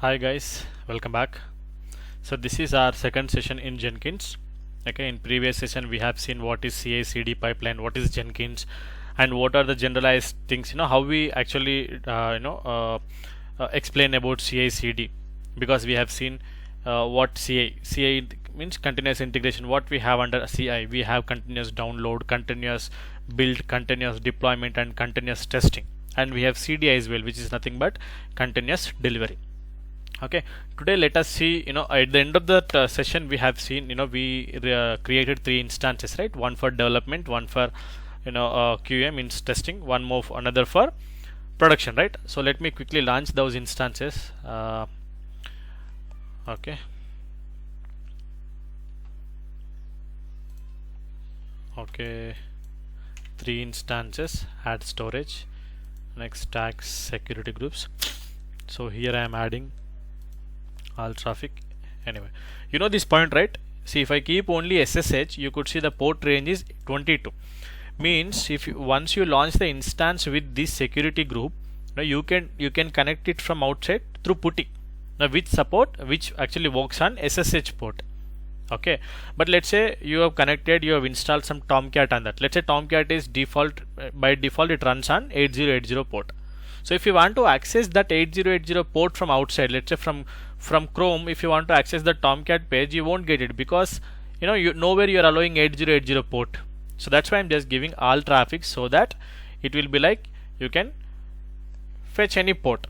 Hi guys, welcome back. So this is our second session in Jenkins. Okay, in previous session we have seen what is CI/CD pipeline, what is Jenkins, and what are the generalized things. How we actually explain about CI/CD, because we have seen what CI means continuous integration. What we have under CI, we have continuous download, continuous build, continuous deployment, and continuous testing. And we have CD as well, which is nothing but continuous delivery. Okay, today let us see, at the end of the session we have seen, we created three instances, right? One for development, one for QA means testing, one more another for production, right? So let me quickly launch those instances. Okay, three instances, add storage, next tags, security groups. So here I am adding all traffic. Anyway, you know this point, right? See, if I keep only SSH, you could see the port range is 22. Means if once you launch the instance with this security group, you can connect it from outside through PuTTY, which actually works on SSH port. Okay, but let's say you have installed some Tomcat on that. Let's say Tomcat is by default it runs on 8080 port. So if you want to access that 8080 port from outside, let's say from Chrome, if you want to access the Tomcat page, you won't get it, because nowhere you are allowing 8080 port. So that's why I'm just giving all traffic, so that it will be like you can fetch any port.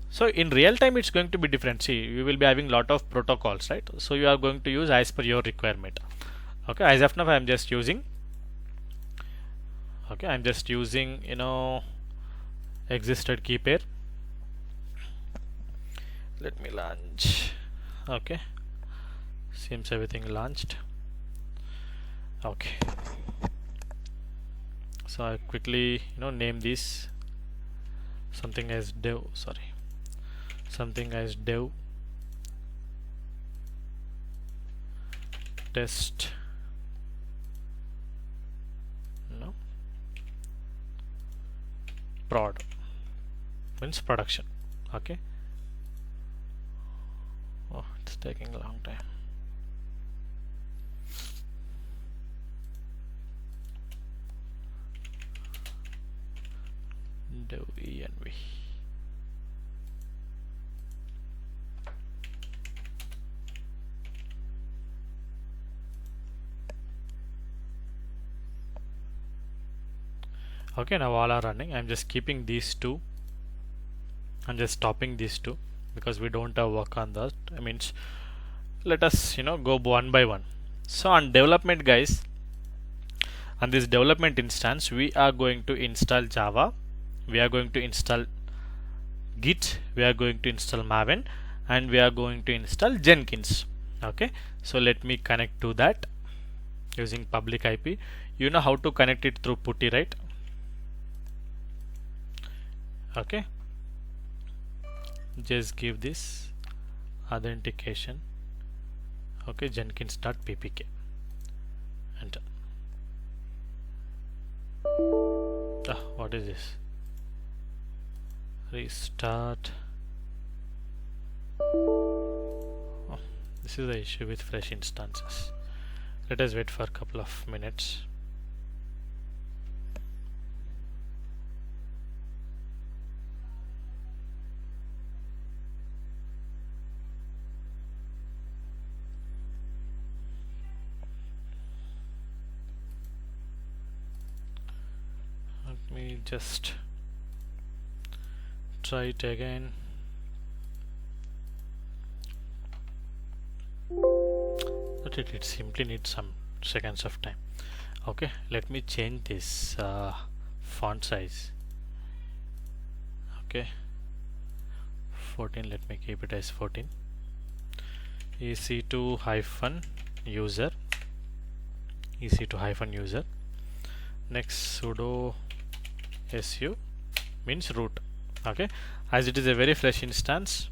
So in real time it's going to be different. See, you will be having lot of protocols, right? So you are going to use as per your requirement. Okay, as of now I'm just using existed key pair. Let me launch. Okay, seems everything launched. Okay, so I quickly name this something as dev test prod, means production. Okay, oh, it's taking a long time. Dev env. Okay, now all are running. I'm just keeping these two and just stopping these two, because we don't have work on that. I mean, let us go one by one. So on development, guys, on this development instance, we are going to install Java, we are going to install Git, we are going to install Maven, and we are going to install Jenkins. Okay, so let me connect to that using public IP. You know how to connect it through PuTTY, right? Okay, just give this authentication. Okay, jenkins.ppk, enter. What is this? Restart. Oh, this is the issue with fresh instances. Let us wait for a couple of minutes. Let me just try it again. But it simply needs some seconds of time. Okay, let me change this font size. Okay, 14. Let me keep it as 14. EC2 hyphen user. Next sudo su means root. Okay, as it is a very fresh instance.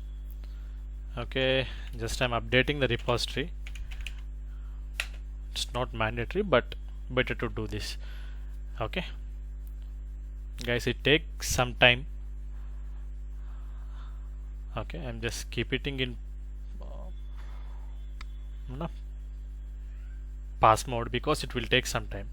Okay, just I'm updating the repository. It's not mandatory, but better to do this. Okay, guys, it takes some time. Okay, I'm just keep it in no, pass mode because it will take some time.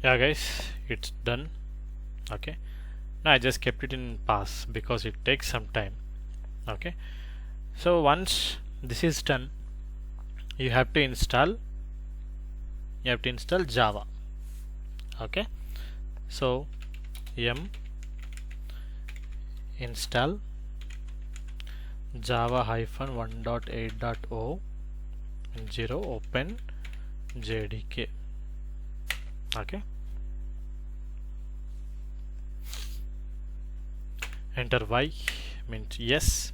Yeah guys, it's done. Okay, now I just kept it in pass because it takes some time. Okay, so once this is done, you have to install Java. Okay, so yum install java hyphen 1.8.0 0 open jdk. Okay, enter y means yes.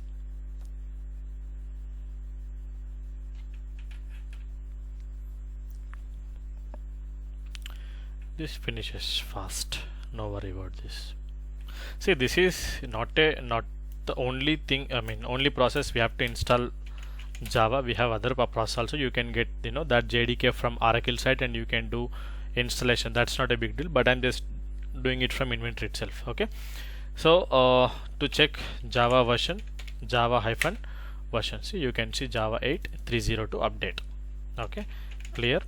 This finishes fast, no worry about this. See, this is not the only thing, I mean only process we have to install Java. We have other process also. You can get that JDK from Oracle site and you can do installation. That's not a big deal, but I'm just doing it from inventory itself. Okay, so to check Java version, Java hyphen version, see you can see Java 8.302 update. Okay, clear.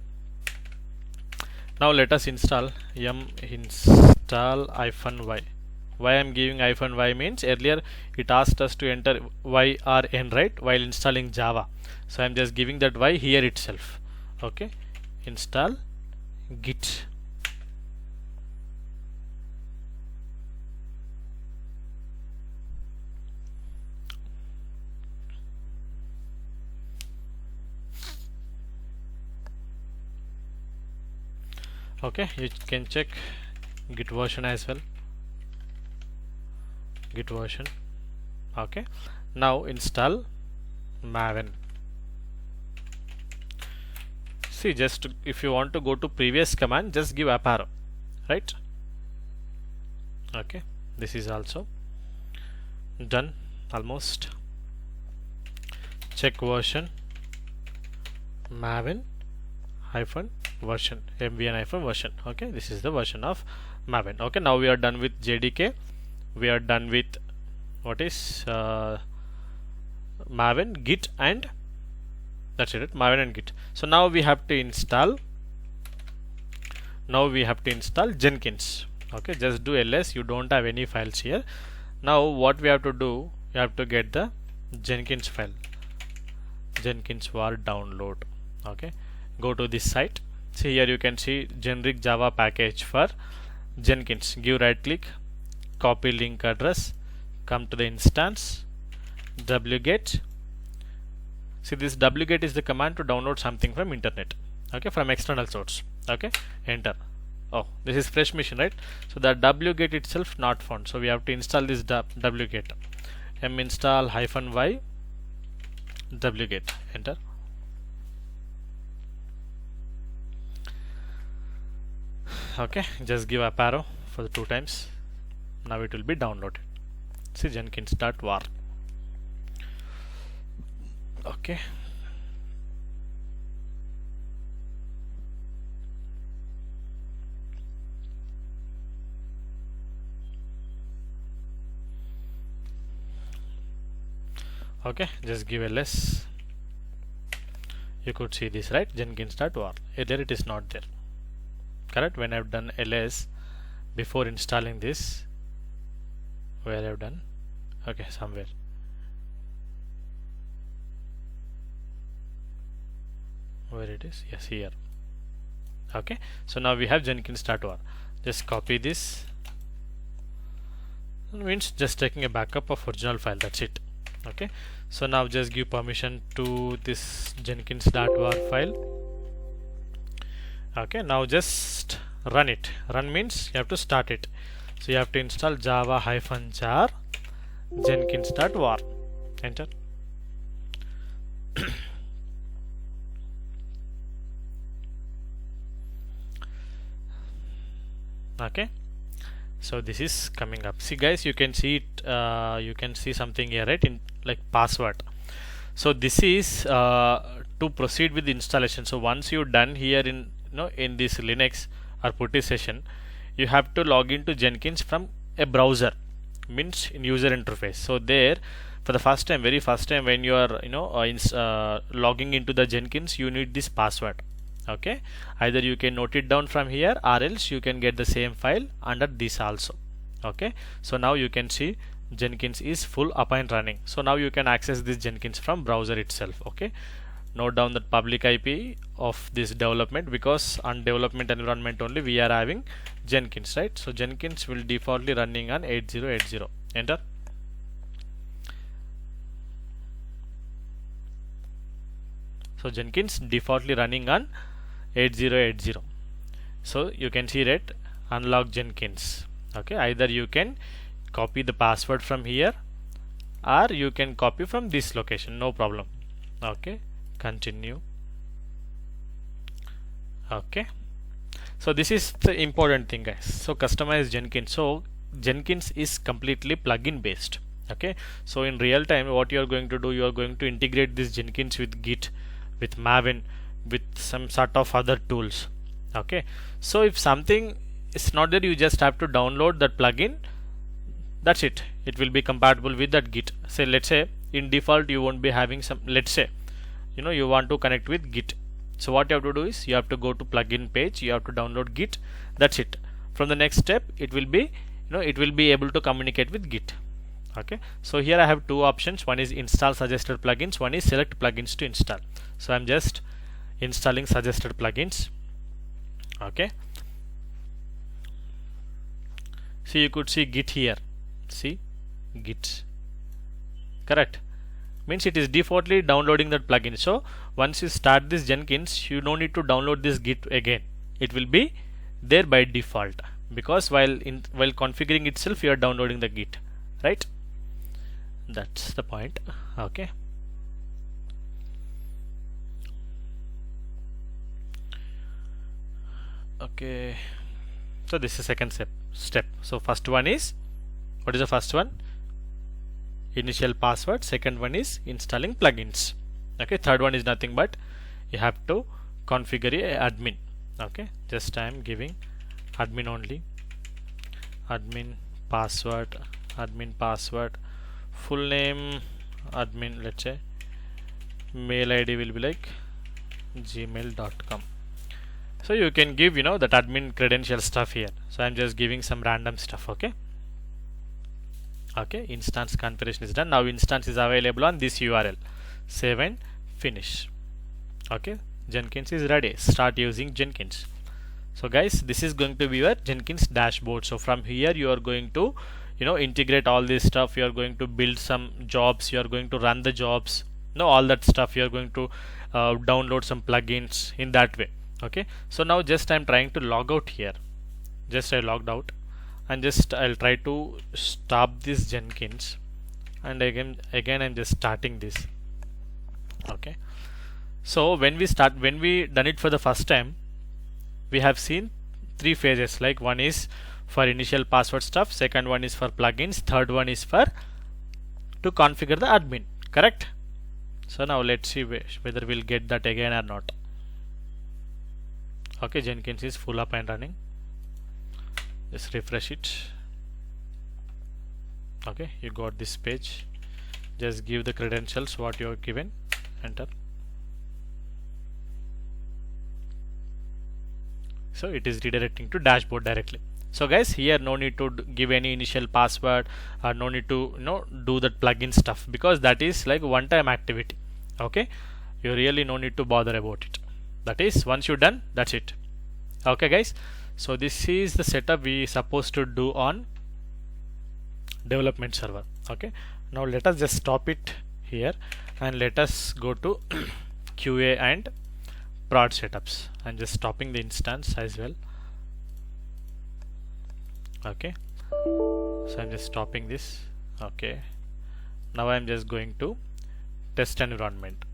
Now let us install yum install -y. Why I'm giving -y means earlier it asked us to enter y or n, right, while installing Java. So I'm just giving that y here itself. Okay, install git. Okay, you can check git version as well. Git version. Okay, now install Maven. See, just if you want to go to previous command, just give up arrow, right? Okay, this is also done almost. Check version Maven hyphen version, mvn hyphen version. Okay, this is the version of Maven. Okay, now we are done with JDK. We are done with what is Maven, Git, and that's it, Maven and Git. So now we have to install Jenkins. Okay, just do ls. You don't have any files here. Now what we have to do, you have to get the Jenkins file, Jenkins var download. Okay, go to this site. See here you can see generic Java package for Jenkins. Give right click, copy link address, come to the instance, wget. See, this wget is the command to download something from internet. Okay, from external source. Okay, enter. Oh, this is fresh machine, right? So that wget itself not found, so we have to install this wget. Install -y wget. Enter. Okay, just give up arrow for the 2 times. Now it will be downloaded. See, Jenkins.var. Okay, okay, just give ls. You could see this, right? Jenkins.var. There it is not there. Correct. When I've done ls before installing this, where I've done, okay, somewhere. Where it is? Yes, here. Okay, so now we have Jenkins.var. just copy this. It means just taking a backup of original file, that's it. Okay, so now just give permission to this jenkins.var file. Okay, now just run it. Run means you have to start it. So you have to install java-jar jenkins.var. Enter. Okay, so this is coming up. See guys, you can see it, you can see something here, right, in like password. So this is to proceed with the installation. So once you're done here in in this Linux or PuTTY session, you have to log into Jenkins from a browser, means in user interface. So there, for the first time, very first time, when you are logging into the Jenkins, you need this password. Okay, either you can note it down from here, or else you can get the same file under this also. Okay, so now you can see Jenkins is full up and running. So now you can access this Jenkins from browser itself. Okay, note down the public IP of this development, because on development environment only we are having Jenkins, right? So Jenkins will defaultly running on 8080. Enter. So Jenkins defaultly running on 8080. So you can see that unlock Jenkins. Okay, either you can copy the password from here, or you can copy from this location, no problem. Okay, continue. Okay, so this is the important thing, guys. So customize Jenkins. So Jenkins is completely plugin based. Okay, so in real time what you are going to do, you are going to integrate this Jenkins with Git, with Maven, with some sort of other tools. Okay, so if something is not there, you just have to download that plugin, that's it. It will be compatible with that Git. Say, let's say in default you won't be having some, let's say you want to connect with Git. So what you have to do is you have to go to plugin page, you have to download Git, that's it. From the next step, it will be it will be able to communicate with Git. Okay, so here I have two options. One is install suggested plugins, one is select plugins to install. So I'm just installing suggested plugins. Okay, see, you could see Git here. See, Git, correct, means it is defaultly downloading that plugin. So once you start this Jenkins, you don't need to download this Git again, it will be there by default, because while configuring itself you are downloading the Git, right? That's the point. Okay, okay, so this is second step. So first one is, what is the first one? Initial password. Second one is installing plugins. Okay, third one is nothing but you have to configure a admin. Okay, just I am giving admin only, admin password, full name admin, let's say mail ID will be like gmail.com. so you can give that admin credential stuff here. So I'm just giving some random stuff. Okay, okay, instance configuration is done. Now instance is available on this URL. Save and finish. Okay, Jenkins is ready. Start using Jenkins. So guys, this is going to be your Jenkins dashboard. So from here you are going to integrate all this stuff. You are going to build some jobs, you are going to run the jobs, all that stuff. You are going to download some plugins in that way. Okay, so now just I'm trying to log out here. Just I logged out, and just I'll try to stop this Jenkins, and again I'm just starting this. Okay, so when we done it for the first time, we have seen three phases. Like one is for initial password stuff, second one is for plugins, third one is for to configure the admin, correct? So now let's see whether we'll get that again or not. Okay, Jenkins is full up and running. Just refresh it. Okay, you got this page. Just give the credentials what you are given. Enter. So it is redirecting to dashboard directly. So guys, here no need to give any initial password, or no need to do that plugin stuff, because that is like one time activity. Okay, you really no need to bother about it. That is once you're done, that's it. Okay guys, So this is the setup we supposed to do on development server. Okay, now let us just stop it here and let us go to QA and prod setups. I'm just stopping the instance as well. Okay, so I'm just stopping this. Okay, now I'm just going to test environment.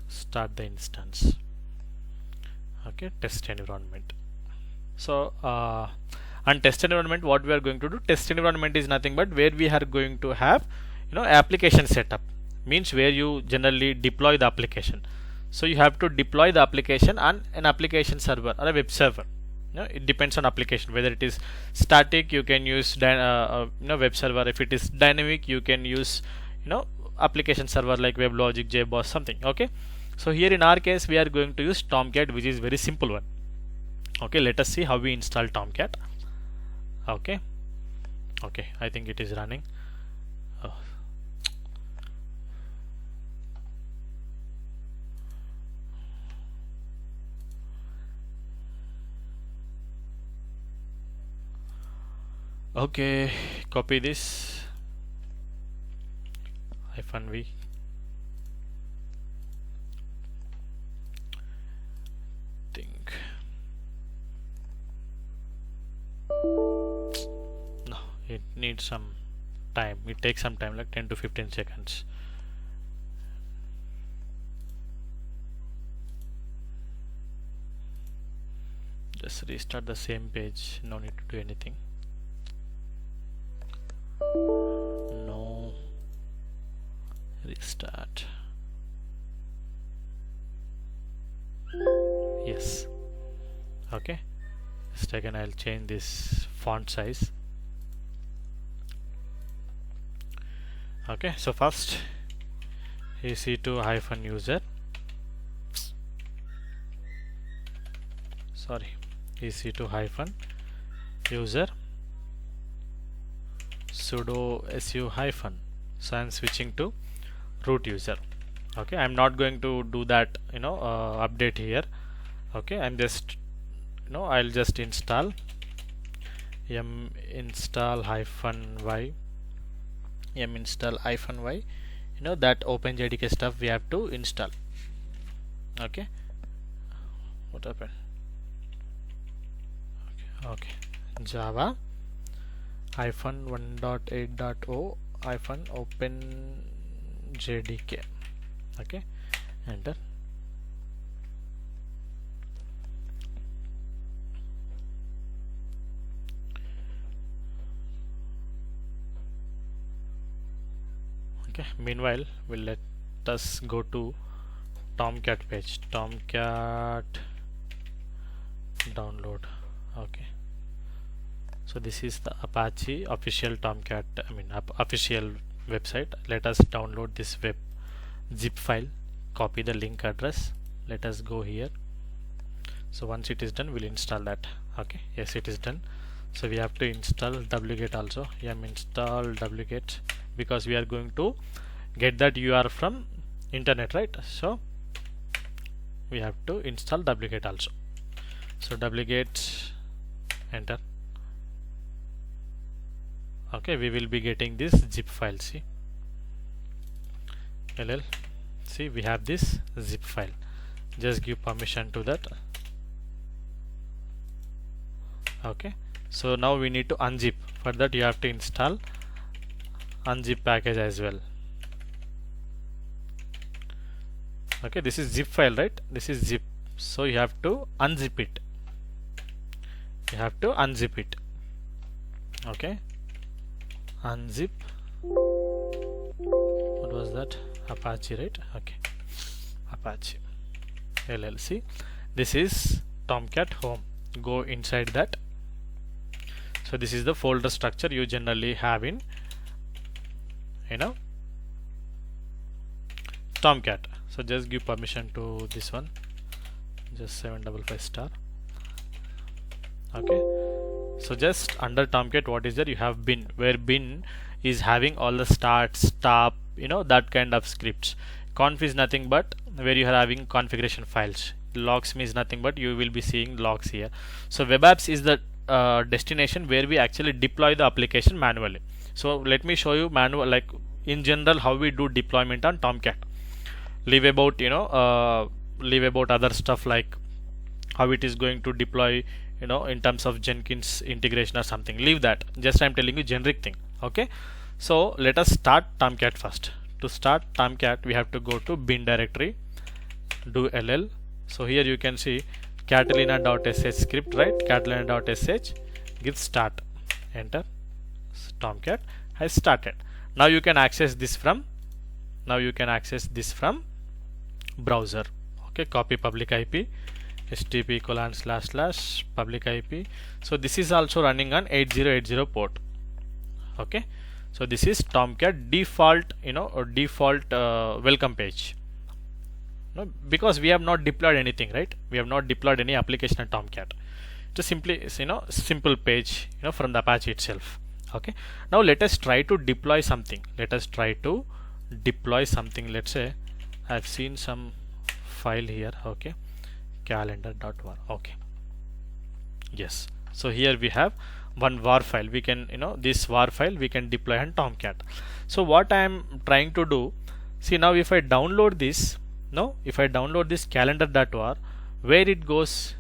Start the instance. Okay, test environment. So on test environment, what we are going to do, test environment is nothing but where we are going to have application setup, means where you generally deploy the application. So you have to deploy the application on an application server or a web server. It depends on application, whether it is static you can use web server. If it is dynamic you can use application server like WebLogic, JBoss, something. Okay, so here in our case we are going to use Tomcat, which is very simple one. Okay, let us see how we install Tomcat. Okay, I think it is running. Oh. Okay, copy this -v. Think no, it needs some time. It takes some time, like 10 to 15 seconds. Just restart the same page, no need to do anything. No, restart. Yes. Okay, just again I'll change this font size. Okay, so first EC2-user, sorry, EC2-user sudo su-. So I'm switching to root user. Okay, I'm not going to do that update here. Okay, I'm just I'll just install -y that OpenJDK stuff we have to install. Okay, what happened? Okay, Java -1.8.0 OpenJDK. Okay, enter. Okay, meanwhile we'll let us go to Tomcat page. Tomcat download. Okay, so this is the Apache official Tomcat, official website. Let us download this web zip file, copy the link address, let us go here. So once it is done, we'll install that. Okay, yes, it is done. So we have to install wget also. Install wget, because we are going to get that URL from internet, right? So we have to install wget also. So wget, enter. Okay, we will be getting this zip file. See, see, we have this zip file. Just give permission to that. Okay, so now we need to unzip. For that you have to install unzip package as well. Okay, this is zip file, right? This is zip, so you have to unzip it. You have to unzip it. Okay, unzip. What was that? Apache, right? Okay, Apache LLC. This is Tomcat home. Go inside that. So this is the folder structure you generally have in Tomcat. So just give permission to this one, just 755 *. Okay, so just under Tomcat, what is there? You have bin, where bin is having all the start, stop, that kind of scripts. Conf is nothing but where you are having configuration files. Logs means nothing but you will be seeing logs here. So web apps is the destination where we actually deploy the application manually. So let me show you manual, like in general how we do deployment on Tomcat. Leave about leave about other stuff like how it is going to deploy, in terms of Jenkins integration or something. Leave that. Just I'm telling you generic thing. Okay. So let us start Tomcat first. To start Tomcat, we have to go to bin directory, do ll. So here you can see catalina.sh script, right? Catalina.sh, give start, enter. Tomcat has started. Now you can access this from browser. Okay, copy public IP, http://public IP. So this is also running on 8080 port. Okay, so this is Tomcat default, default welcome page. No, because we have not deployed anything, right? We have not deployed any application on Tomcat. Just simply, simple page, from the Apache itself. Okay. Now let us try to deploy something. Let's say I've seen some file here. Okay, calendar.var. Okay, yes. So here we have one var file. We can, this var file we can deploy on Tomcat. So what I am trying to do, see now if I download this, calendar.var, where it goes,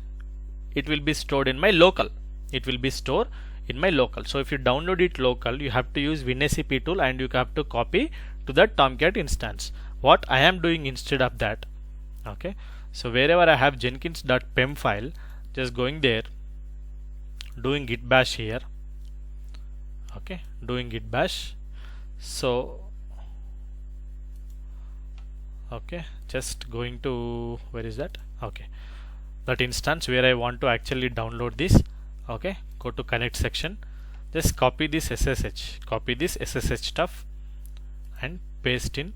it will be stored in my local. So if you download it local, you have to use WinSCP tool and you have to copy to that Tomcat instance. What I am doing instead of that, okay, so wherever I have jenkins.pem file, just going there, doing git bash here. Okay, doing git bash. So okay, just going to, where is that? Okay, that instance where I want to actually download this. Okay, go to connect section, just copy this SSH stuff and paste in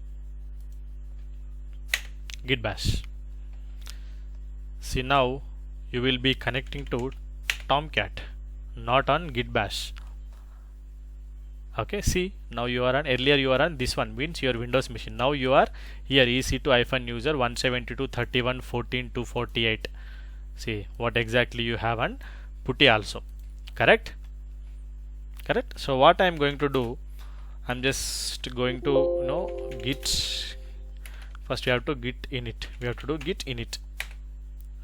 git bash. See now you will be connecting to Tomcat, not on git bash. Okay, see now you are on, earlier you are on this one, means your Windows machine. Now you are here EC2-user 172.31.14.248. see what exactly you have on putty also. Correct. So what I am going to do, I'm just going to git. First we have to git init. We have to do git init.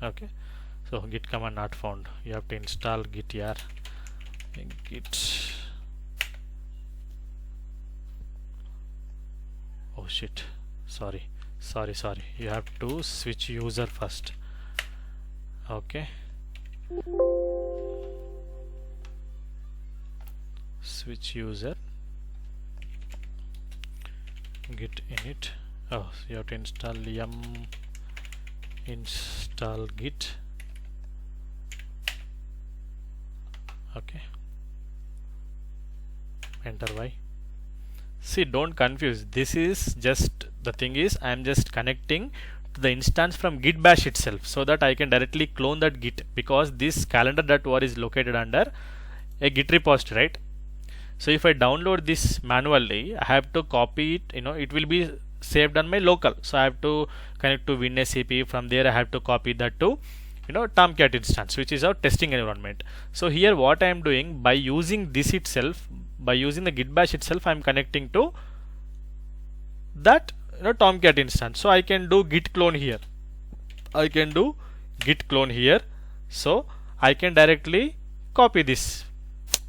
Okay, so git command not found. You have to install git here. Git. Oh shit. Sorry. You have to switch user first. Okay. Switch user. Git init. Oh, you have to install yum install git. Okay, enter y. See, don't confuse, this is just, the thing is I am just connecting to the instance from git bash itself, so that I can directly clone that git, because this calendar.var is located under a git repository, right? So if I download this manually, I have to copy it, it will be saved on my local, so I have to connect to WinSCP. From there I have to copy that to Tomcat instance, which is our testing environment. So here what I am doing, by using this itself, by using the git bash itself, I am connecting to that Tomcat instance. So I can do git clone here, so I can directly copy this.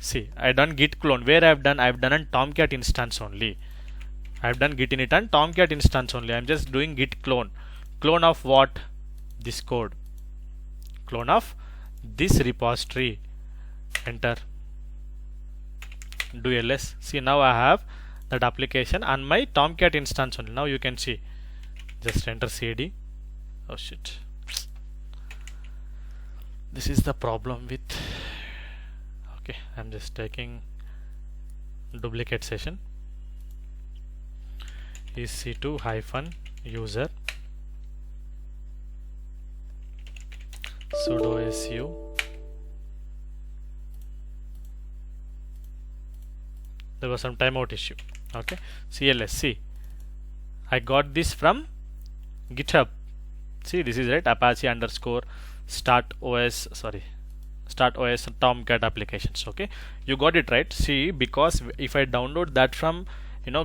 See, I done git clone. Where I've done on Tomcat instance only. I've done git init on Tomcat instance only. I'm just doing git clone. Clone of what? This code. Clone of this repository. Enter. Do ls. See, now I have that application on my Tomcat instance only. Now you can see. Just enter cd. Oh shit. This is the problem with. Okay, I'm just taking duplicate session. EC2-user sudo su. There was some timeout issue. Okay, cls. See, I got this from GitHub. See, this is right, Apache underscore start OS, sorry, start OS Tomcat applications. Okay, you got it right. See, because if I download that from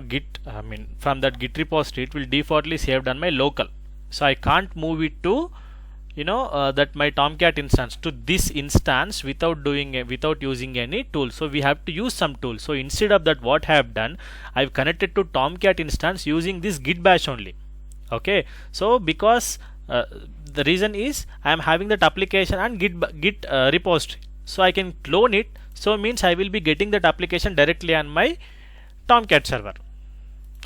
Git, I mean from that Git repository, it will defaultly saved on my local, so I can't move it to that my Tomcat instance to this instance without using any tool. So we have to use some tool. So instead of that, what I have done, I've connected to Tomcat instance using this Git bash only. Okay, so because the reason is I am having that application and Git repository, so I can clone it. So means I will be getting that application directly on my Tomcat server.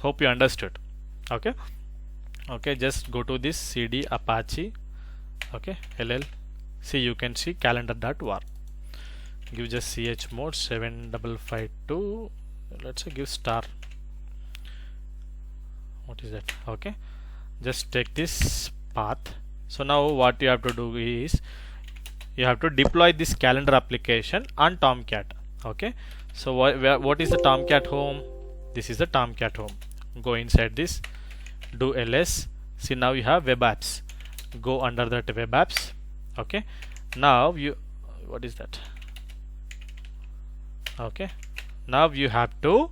Hope you understood. Okay, just go to this cd apache, okay, ll, see, you can see calendar.var. Give just chmod 7552, let's say give star, what is that? Okay, just take this path. So now what you have to do is you have to deploy this calendar application on Tomcat. Okay, so what is the Tomcat home? This is the Tomcat home. Go inside this, do ls, see, now you have web apps, go under that web apps. Okay, now you, what is that? Okay, now you have to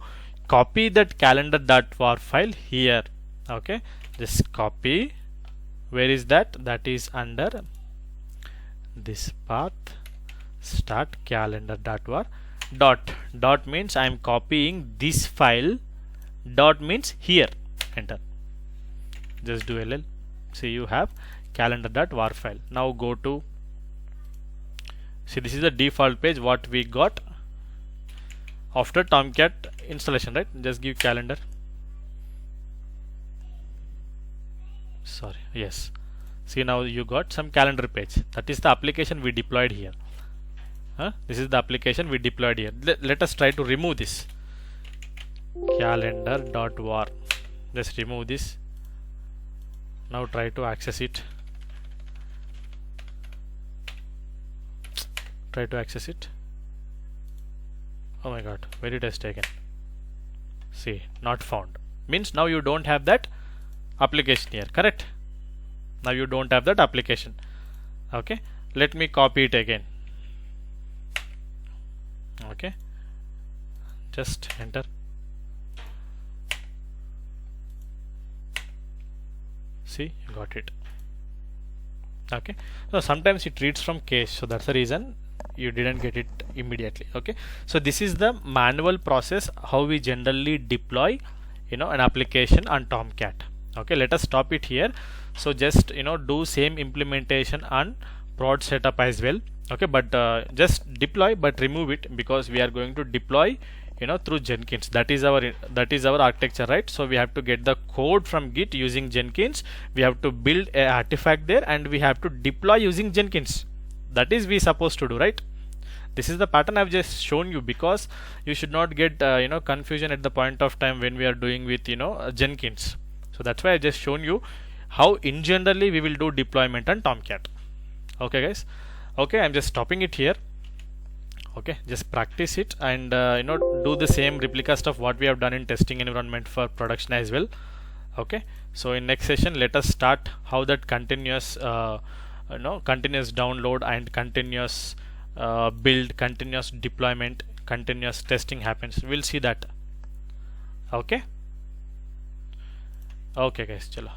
copy that calendar.var file here. Okay, just copy. Where is that? That is under this path, start calendar.var. Dot means I am copying this file, dot means here, enter, just do ll, see, you have calendar.var file. Now go to, see, this is the default page what we got after Tomcat installation, right? Just give calendar, sorry, yes, see, now you got some calendar page. That is the application we deployed here. This is the application we deployed here. Let us try to remove this calendar.var. Just remove this. Now try to access it. Try to access it. Oh my god, where it has taken? See, not found. Means now you don't have that application here, correct? Now you don't have that application. Okay, let me copy it again. Okay, just enter. See, you got it. Okay, so sometimes it reads from cache, so that's the reason you didn't get it immediately. Okay, so this is the manual process how we generally deploy an application on Tomcat. Okay, let us stop it here. So just do same implementation on prod setup as well. Okay, but just deploy but remove it, because we are going to deploy through Jenkins. That is our architecture, right? So we have to get the code from Git using Jenkins, we have to build a artifact there, and we have to deploy using Jenkins. That is we supposed to do, right? This is the pattern I've just shown you, because you should not get confusion at the point of time when we are doing with Jenkins. So that's why I just shown you how in generally we will do deployment on Tomcat. Okay guys, okay, I'm just stopping it here. Okay, just practice it and do the same replica stuff what we have done in testing environment for production as well. Okay, so in next session let us start how that continuous continuous download and continuous build, continuous deployment, continuous testing happens. We'll see that. Okay, okay guys, chalo.